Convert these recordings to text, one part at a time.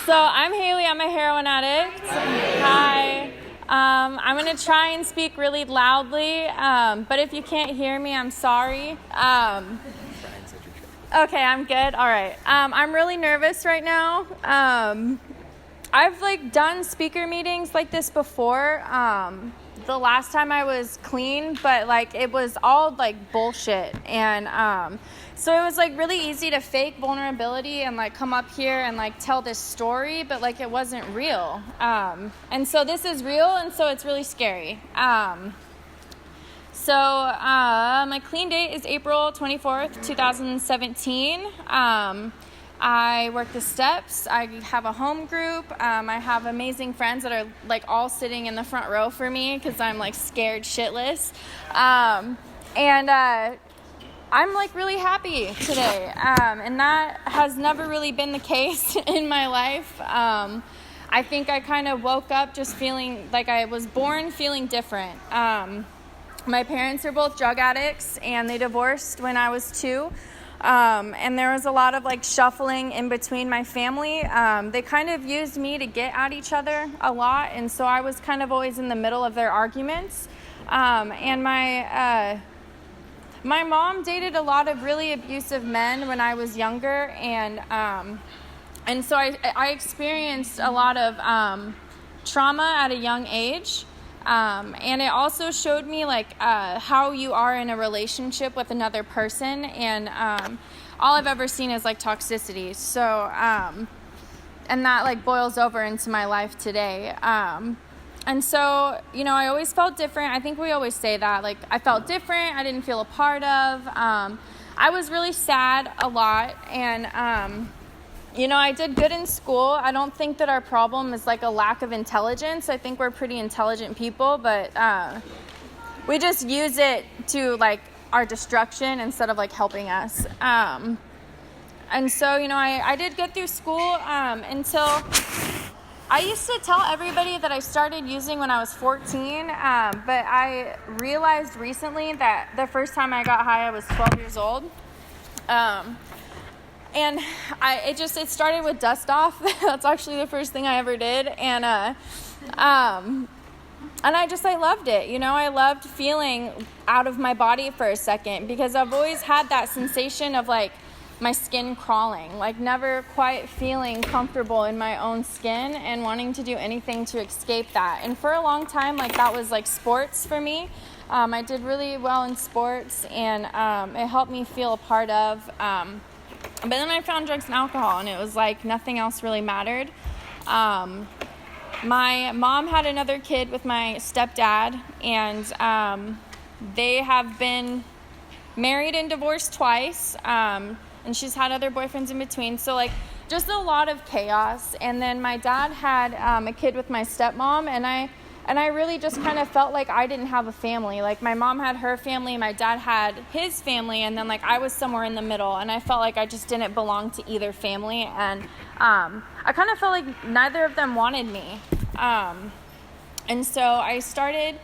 So I'm Haley. I'm a heroin addict. Hi. I'm going to try and speak really loudly, but if you can't hear me, I'm sorry. Okay, I'm good. All right. I'm really nervous right now. I've done speaker meetings like this before. The last time I was clean, but it was all bullshit, and so it was really easy to fake vulnerability and come up here and tell this story, but it wasn't real. And so this is real, and so it's really scary. So my clean date is April 24th, 2017. I work the steps. I have a home group. I have amazing friends that are all sitting in the front row for me because I'm scared shitless. And I'm really happy today. And that has never really been the case in my life. I think I kind of woke up just feeling like I was born feeling different. My parents are both drug addicts, and they divorced when I was 2. And there was a lot of shuffling in between my family. They kind of used me to get at each other a lot, and so I was kind of always in the middle of their arguments. And my mom dated a lot of really abusive men when I was younger, and so I experienced a lot of trauma at a young age. And it also showed me how you are in a relationship with another person, and all I've ever seen is toxicity. So and that boils over into my life today. And so I always felt different. I think we always say that I felt different. I didn't feel a part of. I was really sad a lot, and I did good in school. I don't think that our problem is a lack of intelligence. I think we're pretty intelligent people, but we just use it to our destruction instead of helping us. And so, I did good through school until I used to tell everybody that I started using when I was 14, but I realized recently that the first time I got high, I was 12 years old. And it started with dust off. That's actually the first thing I ever did. And I loved it. I loved feeling out of my body for a second, because I've always had that sensation of my skin crawling, never quite feeling comfortable in my own skin and wanting to do anything to escape that. And for a long time, that was sports for me. I did really well in sports, and it helped me feel a part of. But then I found drugs and alcohol, and it was nothing else really mattered. My mom had another kid with my stepdad, and they have been married and divorced twice, and she's had other boyfriends in between. So just a lot of chaos. And then my dad had a kid with my stepmom, and I really just kind of felt like I didn't have a family. My mom had her family, my dad had his family, and then I was somewhere in the middle, and I felt like I just didn't belong to either family. And I kind of felt like neither of them wanted me. And so I started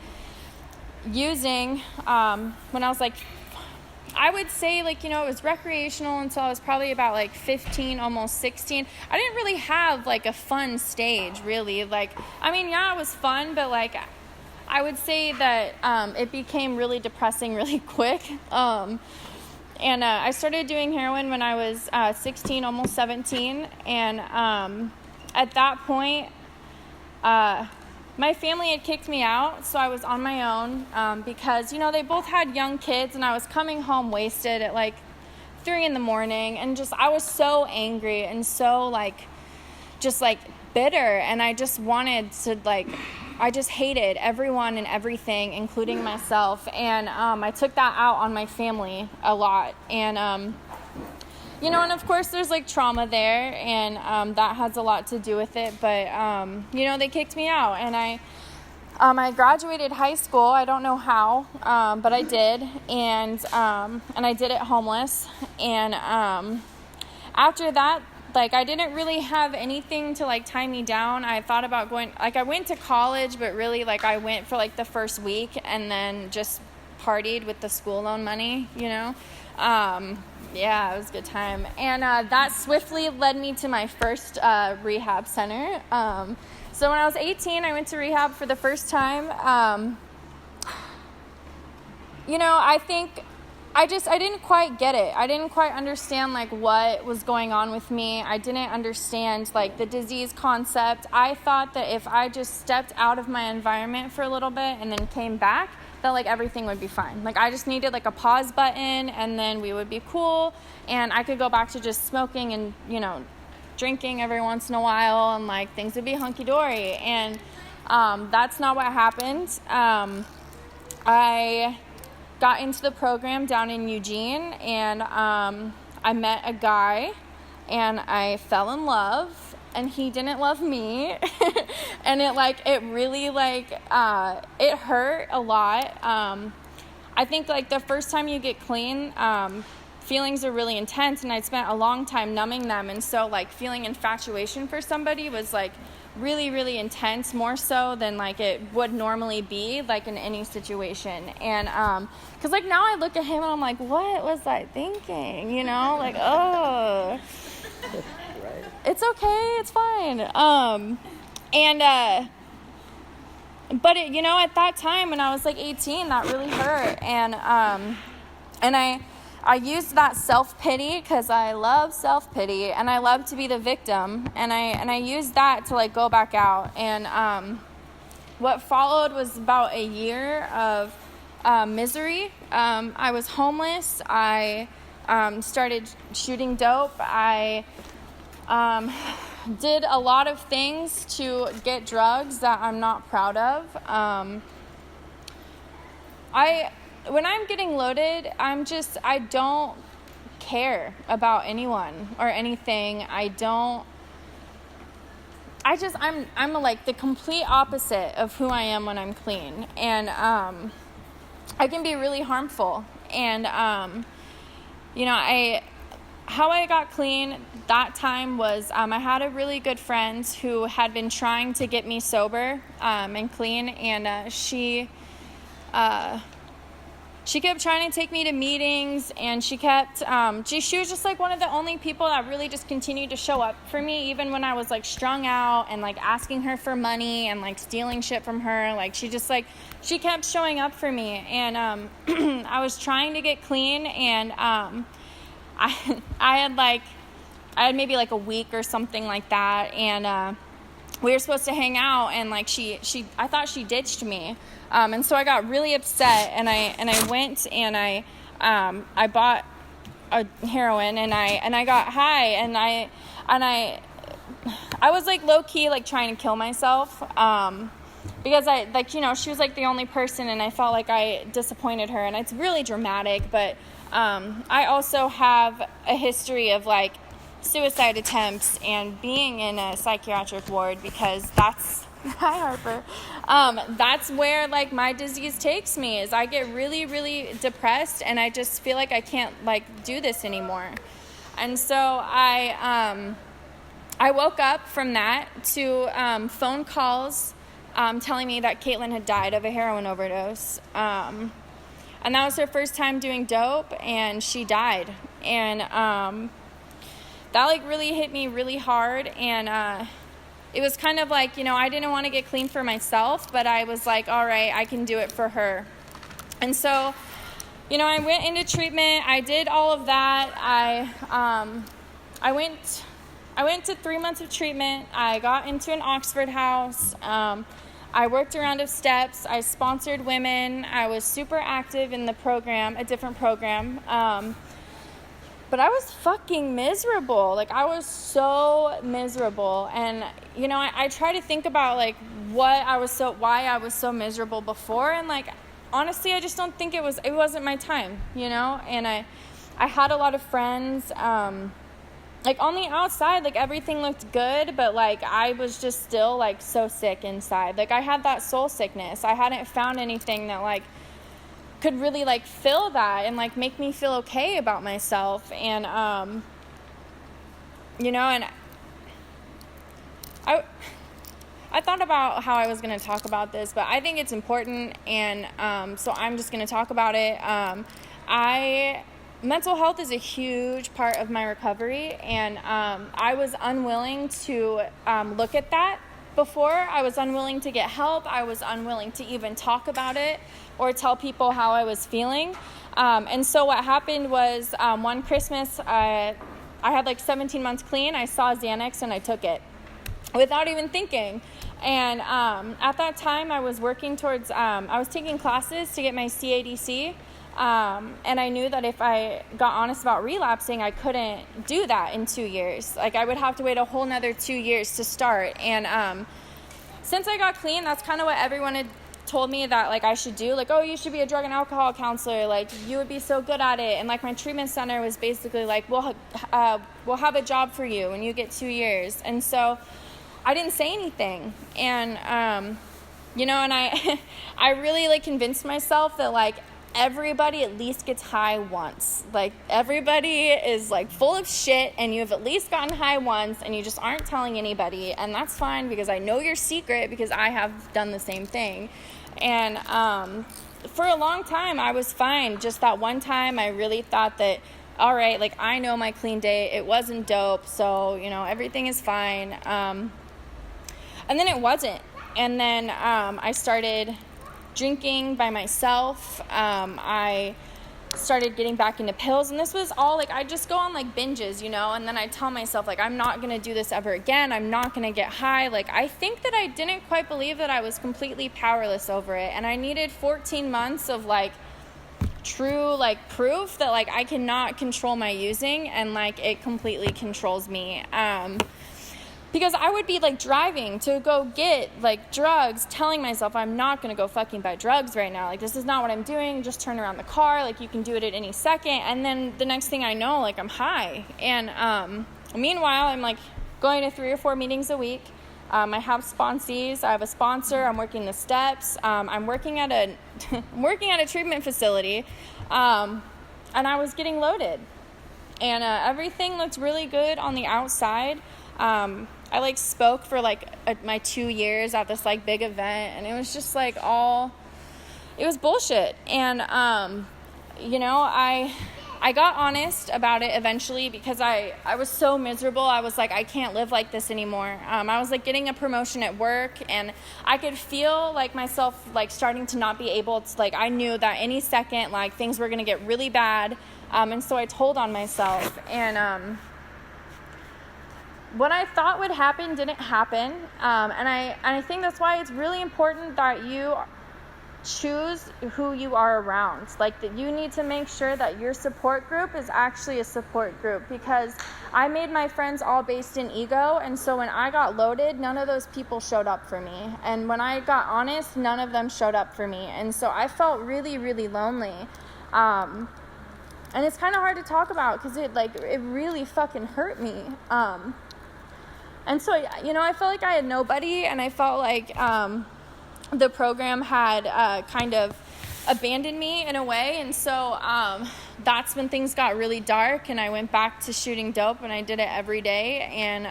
using when I was I would say it was recreational until I was probably about 15, almost 16. I didn't really have a fun stage, really. It was fun, but I would say that it became really depressing really quick. And I started doing heroin when I was 16, almost 17. And at that point, my family had kicked me out, so I was on my own because, they both had young kids, and I was coming home wasted at 3 a.m, and I was so angry and so bitter, and I just wanted to I just hated everyone and everything, including myself, and I took that out on my family a lot, and and of course there's trauma there, and that has a lot to do with it, but they kicked me out, and I graduated high school. I don't know how, but I did, and I did it homeless, and after that, I didn't really have anything to tie me down. I thought about going, I went to college, but really I went for the first week and then just partied with the school loan money, Yeah, it was a good time. And that swiftly led me to my first rehab center. So when I was 18, I went to rehab for the first time. I think I didn't quite get it. I didn't quite understand, like, what was going on with me. I didn't understand, like, the disease concept. I thought that if I just stepped out of my environment for a little bit and then came back, that, like, everything would be fine. Like, I just needed, like, a pause button, and then we would be cool, and I could go back to just smoking and, drinking every once in a while, and, like, things would be hunky-dory. And that's not what happened. I got into the program down in Eugene, and I met a guy, and I fell in love, and he didn't love me. And it really it hurt a lot. I think, like, the first time you get clean, feelings are really intense, and I'd spent a long time numbing them, and so, like, feeling infatuation for somebody was, like, really, really intense, more so than, like, it would normally be, like, in any situation. And because, like, now I look at him and I'm like, what was I thinking, like, oh, right. It's okay, it's fine. But it, at that time when I was like 18, that really hurt. And I used that self-pity, because I love self-pity, and I love to be the victim, and I used that to, like, go back out. And what followed was about a year of misery. I was homeless. I started shooting dope. I did a lot of things to get drugs that I'm not proud of. When I'm getting loaded, I don't care about anyone or anything. I'm like the complete opposite of who I am when I'm clean. And I can be really harmful. And how I got clean that time was I had a really good friend who had been trying to get me sober and clean, and she kept trying to take me to meetings, and she was just, like, one of the only people that really just continued to show up for me, even when I was, like, strung out and, like, asking her for money and, like, stealing shit from her. Like, she kept showing up for me. And I was trying to get clean, and I had maybe, like, a week or something like that, and we were supposed to hang out, and, like, I thought she ditched me. And so I got really upset, and I went and I bought a heroin, and I got high, and I was, like, low key, like, trying to kill myself, because she was, like, the only person, and I felt like I disappointed her, and it's really dramatic. But I also have a history of, like, suicide attempts and being in a psychiatric ward, because that's hi, Harper. That's where, like, my disease takes me, is I get really, really depressed, and I just feel like I can't, like, do this anymore. And so I woke up from that to phone calls telling me that Caitlin had died of a heroin overdose. And that was her first time doing dope, and she died. And that, like, really hit me really hard. And it was kind of like, I didn't want to get clean for myself, but I was like, all right, I can do it for her. And so, I went into treatment. I did all of that. I went to 3 months of treatment. I got into an Oxford house. I worked around of steps. I sponsored women. I was super active in the program, a different program. But I was fucking miserable. Like, I was so miserable. And, I try to think about, like, why I was so miserable before. And, like, honestly, I just don't think it wasn't my time, And I had a lot of friends. Like, on the outside, like, everything looked good. But, like, I was just still, like, so sick inside. Like, I had that soul sickness. I hadn't found anything that, like, could really, like, fill that and, like, make me feel okay about myself. And and I thought about how I was going to talk about this, but I think it's important, and so I'm just going to talk about it. I mental health is a huge part of my recovery, and I was unwilling to look at that before. I was unwilling to get help. I was unwilling to even talk about it or tell people how I was feeling. And so what happened was one Christmas, I had like 17 months clean. I saw Xanax and I took it without even thinking. And at that time, I was working towards, I was taking classes to get my CADC. And I knew that if I got honest about relapsing, I couldn't do that in 2 years. Like, I would have to wait a whole nother 2 years to start. And since I got clean, that's kind of what everyone had told me that, like, I should do. Like, oh, you should be a drug and alcohol counselor. Like, you would be so good at it. And, like, my treatment center was basically like, we'll have a job for you when you get 2 years. And so I didn't say anything. And, you know, and I really, like, convinced myself that, like, everybody at least gets high once. Like, everybody is, like, full of shit, and you've at least gotten high once, and you just aren't telling anybody. And that's fine, because I know your secret, because I have done the same thing. And for a long time, I was fine. Just that one time, I really thought that, all right, like, I know my clean date. It wasn't dope, so, you know, everything is fine. And then it wasn't. And then I started drinking by myself. I started getting back into pills, and this was all like, I just go on like binges, you know, and then I tell myself, like, I'm not gonna do this ever again. I'm not gonna get high. Like, I think that I didn't quite believe that I was completely powerless over it, and I needed 14 months of like true like proof that like I cannot control my using, and like it completely controls me. Because I would be, like, driving to go get, like, drugs, telling myself I'm not going to go fucking buy drugs right now. Like, this is not what I'm doing. Just turn around the car. Like, you can do it at any second. And then the next thing I know, like, I'm high. And meanwhile, I'm, like, going to 3 or 4 meetings a week. I have sponsees. I have a sponsor. I'm working the steps. I'm working at a treatment facility. And I was getting loaded. And everything looked really good on the outside. I like spoke for like my 2 years at this like big event, and it was just like it was bullshit. And you know, I got honest about it eventually, because I was so miserable. I was like, I can't live like this anymore. I was like getting a promotion at work, and I could feel like myself like starting to not be able to, like, I knew that any second like things were gonna get really bad. And so I told on myself, and what I thought would happen didn't happen, and I think that's why it's really important that you choose who you are around. Like, that you need to make sure that your support group is actually a support group, because I made my friends all based in ego, and so when I got loaded, none of those people showed up for me, and when I got honest, none of them showed up for me, and so I felt really, really lonely. And it's kind of hard to talk about, because it really fucking hurt me. And so, you know, I felt like I had nobody, and I felt like the program had kind of abandoned me in a way. And so that's when things got really dark, and I went back to shooting dope, and I did it every day. And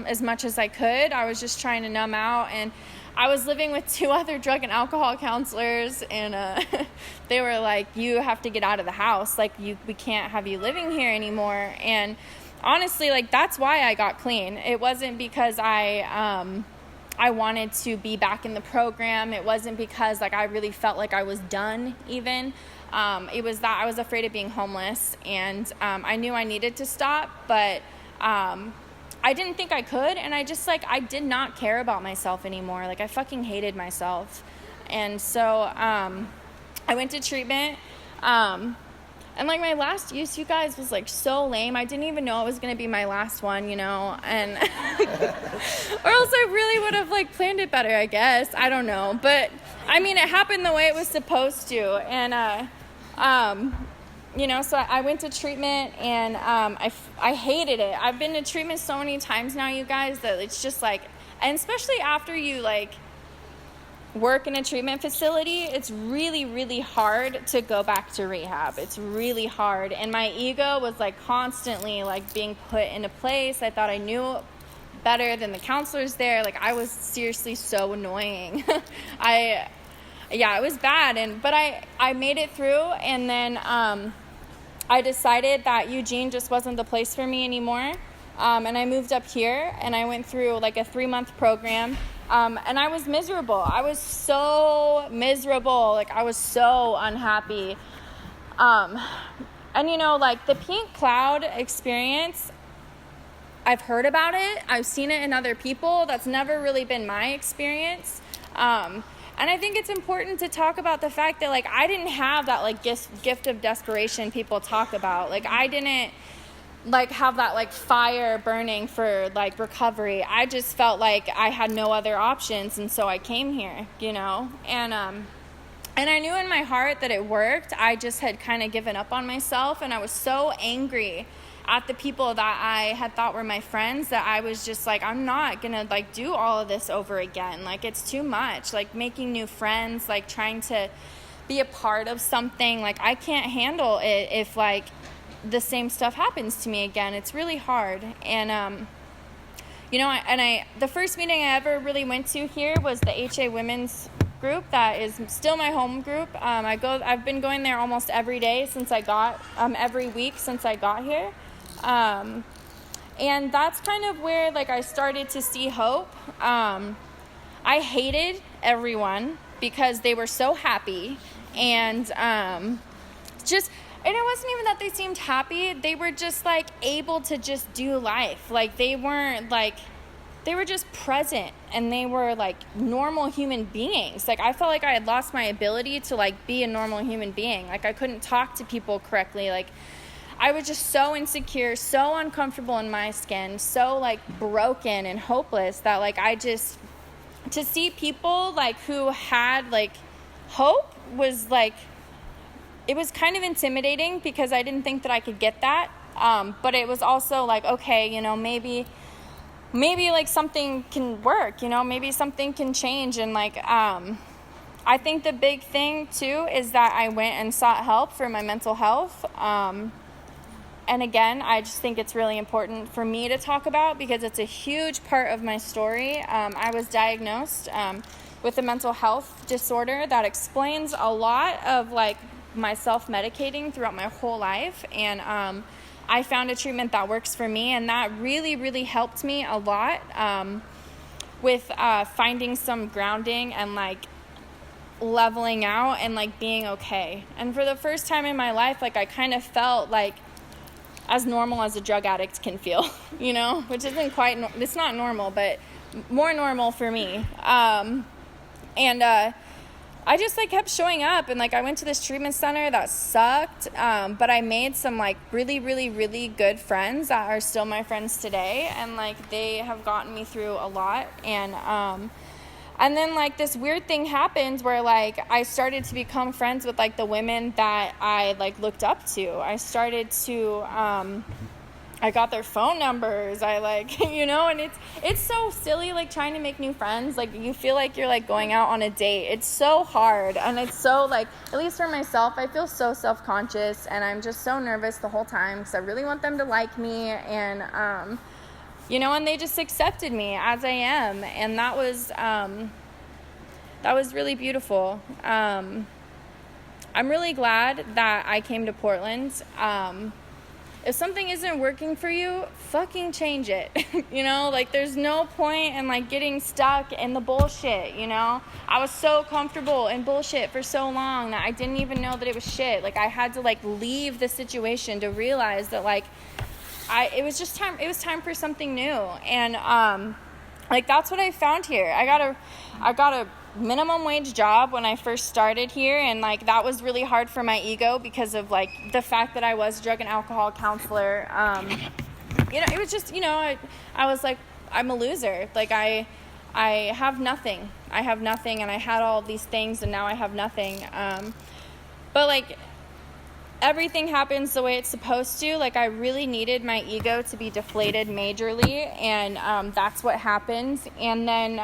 as much as I could, I was just trying to numb out. And I was living with 2 other drug and alcohol counselors, and they were like, you have to get out of the house. Like, we can't have you living here anymore. And honestly, like, that's why I got clean. It wasn't because I wanted to be back in the program. It wasn't because, like, I really felt like I was done even. It was that I was afraid of being homeless, and I knew I needed to stop, but I didn't think I could, and I just, like, I did not care about myself anymore. Like, I fucking hated myself. And so I went to treatment. And, like, my last use, you guys, was, like, so lame. I didn't even know it was going to be my last one, you know, and, or else I really would have, like, planned it better, I guess. I don't know. But, I mean, it happened the way it was supposed to. And, you know, so I went to treatment, and I hated it. I've been to treatment so many times now, you guys, that it's just, like, and especially after you, like, work in a treatment facility, it's really, really hard to go back to rehab. It's really hard. And my ego was like constantly like being put into place. I thought I knew better than the counselors there. Like, I was seriously so annoying. It was bad. But I made it through. And then I decided that Eugene just wasn't the place for me anymore. And I moved up here, and I went through like a 3-month program. And I was miserable. I was so miserable. Like, I was so unhappy. And, you know, like, the pink cloud experience, I've heard about it. I've seen it in other people. That's never really been my experience. And I think it's important to talk about the fact that, like, I didn't have that, like, gift of desperation people talk about. Like, I didn't, like, have that, like, fire burning for, like, recovery. I just felt like I had no other options, and so I came here, you know? And I knew in my heart that it worked. I just had kind of given up on myself, and I was so angry at the people that I had thought were my friends that I was just like, I'm not gonna, like, do all of this over again. Like, it's too much. Like, making new friends, like, trying to be a part of something. Like, I can't handle it if, like, the same stuff happens to me again. It's really hard. And you know, the first meeting I ever really went to here was the HA Women's group. That is still my home group. I've been going there almost every day since I got every week since I got here. And that's kind of where, like, I started to see hope. I hated everyone because they were so happy, and and it wasn't even that they seemed happy. They were just, like, able to just do life. Like, they weren't, like, they were just present, and they were, like, normal human beings. Like, I felt like I had lost my ability to, like, be a normal human being. Like, I couldn't talk to people correctly. Like, I was just so insecure, so uncomfortable in my skin, so, like, broken and hopeless that, like, to see people, like, who had, like, hope was, like, it was kind of intimidating because I didn't think that I could get that. But it was also like, okay, you know, maybe like something can work, you know, maybe something can change. And, like, I think the big thing too is that I went and sought help for my mental health. And again, I just think it's really important for me to talk about because it's a huge part of my story. I was diagnosed with a mental health disorder that explains a lot of, like, my self-medicating throughout my whole life. And I found a treatment that works for me, and that really, really helped me a lot with finding some grounding and, like, leveling out and, like, being okay. And for the first time in my life, like, I kind of felt like as normal as a drug addict can feel, you know, which isn't quite, it's not normal, but more normal for me. I just, like, kept showing up, and, like, I went to this treatment center that sucked, but I made some, like, really, really, really good friends that are still my friends today, and, like, they have gotten me through a lot. And then, like, this weird thing happened where, like, I started to become friends with, like, the women that I, like, looked up to. I started to, I got their phone numbers. I, like, you know, and it's so silly, like, trying to make new friends. Like, you feel like you're, like, going out on a date. It's so hard, and it's so, like, at least for myself, I feel so self-conscious, and I'm just so nervous the whole time because I really want them to like me, and, you know, and they just accepted me as I am, and that was really beautiful. I'm really glad that I came to Portland. If something isn't working for you, fucking change it. You know, like, there's no point in, like, getting stuck in the bullshit, you know? I was so comfortable in bullshit for so long that I didn't even know that it was shit. Like, I had to, like, leave the situation to realize that, like, it was time for something new. And, like, that's what I found here. I got a minimum wage job when I first started here, and, like, that was really hard for my ego because of, like, the fact that I was a drug and alcohol counselor. You know, it was just, you know, I was like, I'm a loser. Like, I have nothing. I have nothing, and I had all these things, and now I have nothing. But, like, everything happens the way it's supposed to. Like, I really needed my ego to be deflated majorly, and that's what happened. And then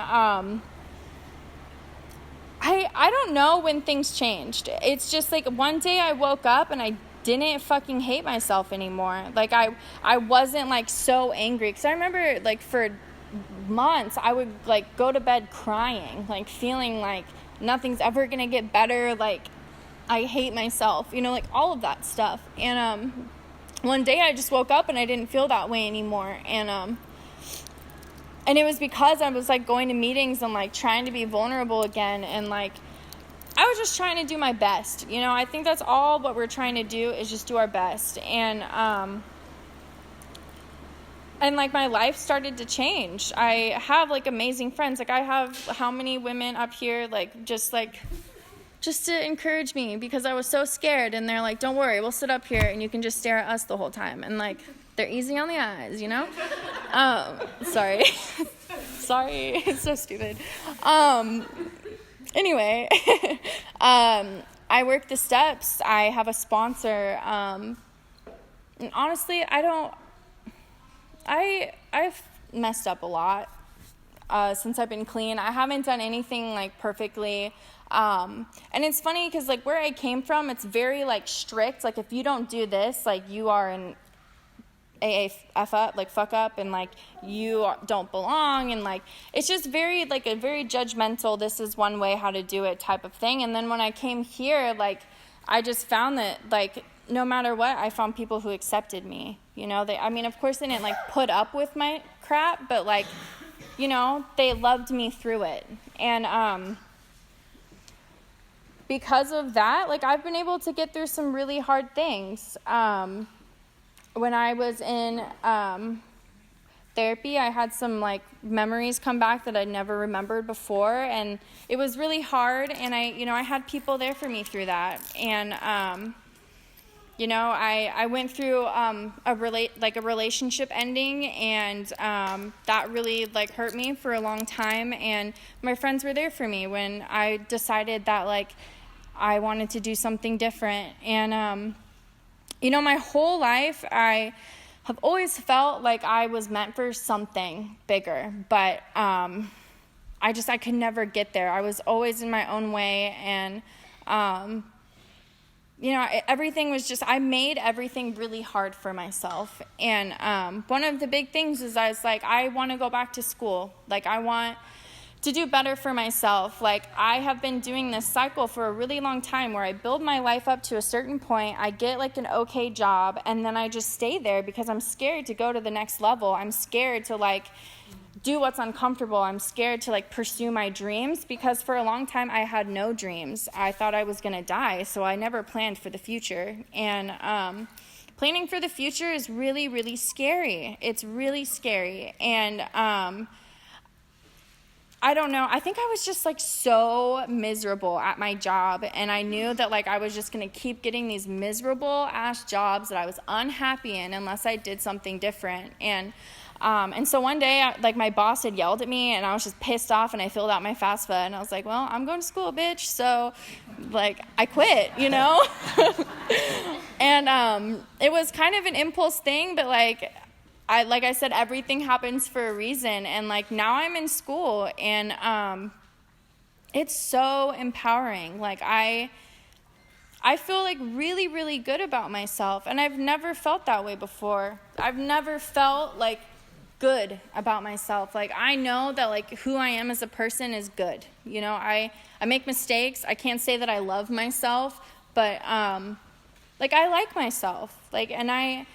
I don't know when things changed. It's just, like, one day I woke up and I didn't fucking hate myself anymore. Like, I wasn't, like, so angry. Because I remember, like, for months I would, like, go to bed crying, like, feeling like nothing's ever gonna get better. Like, I hate myself, like all of that stuff. And one day I just woke up and I didn't feel that way anymore. And it was because I was like going to meetings and like trying to be vulnerable again, and like I was just trying to do my best. I think that's all what we're trying to do, is just do our best. And like my life started to change. I have like amazing friends. Like I have how many women up here like just to encourage me, because I was so scared, and they're like, don't worry, we'll sit up here and you can just stare at us the whole time. And like, they're easy on the eyes, sorry. Sorry, it's so stupid. Anyway, I work the steps. I have a sponsor. And honestly, I've messed up a lot since I've been clean. I haven't done anything like perfectly. And it's funny because like where I came from, it's very like strict. Like if you don't do this, like you are an F up, like fuck up, and like you don't belong, and like it's just very like a very judgmental, this is one way how to do it type of thing. And then when I came here, like I just found that like no matter what, I found people who accepted me. Of course they didn't like put up with my crap, but like they loved me through it. And because of that, like I've been able to get through some really hard things. When I was in therapy, I had some like memories come back that I'd never remembered before, and it was really hard. And I had people there for me through that. And I went through a relationship ending, and that really like hurt me for a long time. And my friends were there for me when I decided that like I wanted to do something different. And my whole life, I have always felt like I was meant for something bigger, but I could never get there. I was always in my own way, and, everything was just, I made everything really hard for myself. And one of the big things is I was like, I want to go back to school. Like, I want to do better for myself. Like, I have been doing this cycle for a really long time where I build my life up to a certain point, I get like an okay job, and then I just stay there because I'm scared to go to the next level. I'm scared to like do what's uncomfortable. I'm scared to like pursue my dreams, because for a long time I had no dreams. I thought I was gonna die, so I never planned for the future. And planning for the future is really, really scary. It's really scary. And I don't know. I think I was just like so miserable at my job, and I knew that like I was just going to keep getting these miserable ass jobs that I was unhappy in unless I did something different. And so one day, like my boss had yelled at me, and I was just pissed off, and I filled out my FAFSA, and I was like, well, I'm going to school, bitch. So like I quit, And it was kind of an impulse thing, but like I said, everything happens for a reason. And like now I'm in school, and it's so empowering. Like I feel like really, really good about myself, and I've never felt that way before. I've never felt like good about myself. Like I know that like who I am as a person is good. I make mistakes. I can't say that I love myself, but like I like myself. Like and I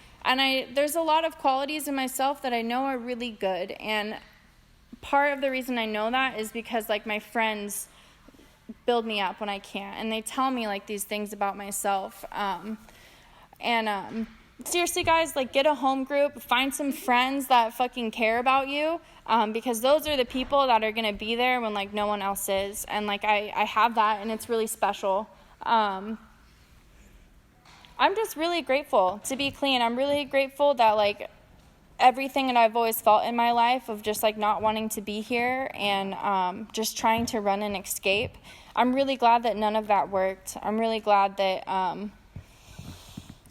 there's a lot of qualities in myself that I know are really good. And part of the reason I know that is because like my friends build me up when I can't, and they tell me like these things about myself. Seriously guys, like get a home group, find some friends that fucking care about you, because those are the people that are gonna be there when like no one else is. And like I have that, and it's really special. I'm just really grateful to be clean. I'm really grateful that like everything that I've always felt in my life of just like not wanting to be here and just trying to run and escape, I'm really glad that none of that worked. I'm really glad that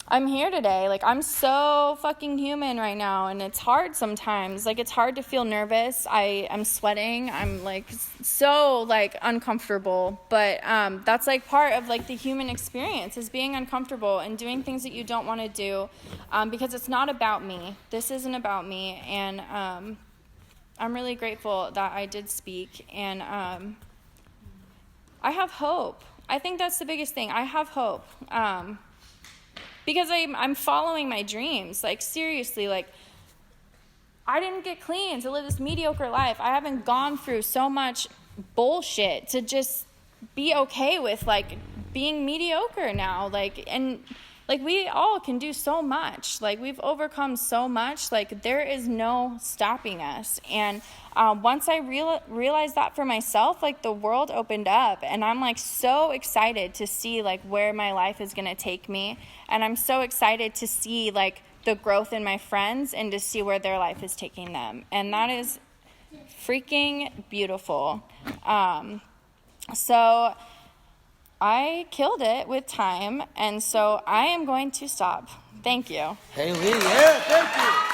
I'm here today. Like I'm so fucking human right now, and it's hard sometimes. Like it's hard to feel nervous. I'm sweating. I'm like so like uncomfortable, but that's like part of like the human experience, is being uncomfortable and doing things that you don't want to do, because it's not about me. This isn't about me. And I'm really grateful that I did speak, and I have hope. I think that's the biggest thing. I have hope. Because I'm following my dreams. Like, seriously, like, I didn't get clean to live this mediocre life. I haven't gone through so much bullshit to just be okay with, like, being mediocre now. Like, and, like, we all can do so much. Like, we've overcome so much. Like, there is no stopping us. And once I realized that for myself, like, the world opened up. And I'm, like, so excited to see, like, where my life is going to take me. And I'm so excited to see, like, the growth in my friends and to see where their life is taking them. And that is freaking beautiful. So I killed it with time, and so I am going to stop. Thank you. Haley, yeah, thank you.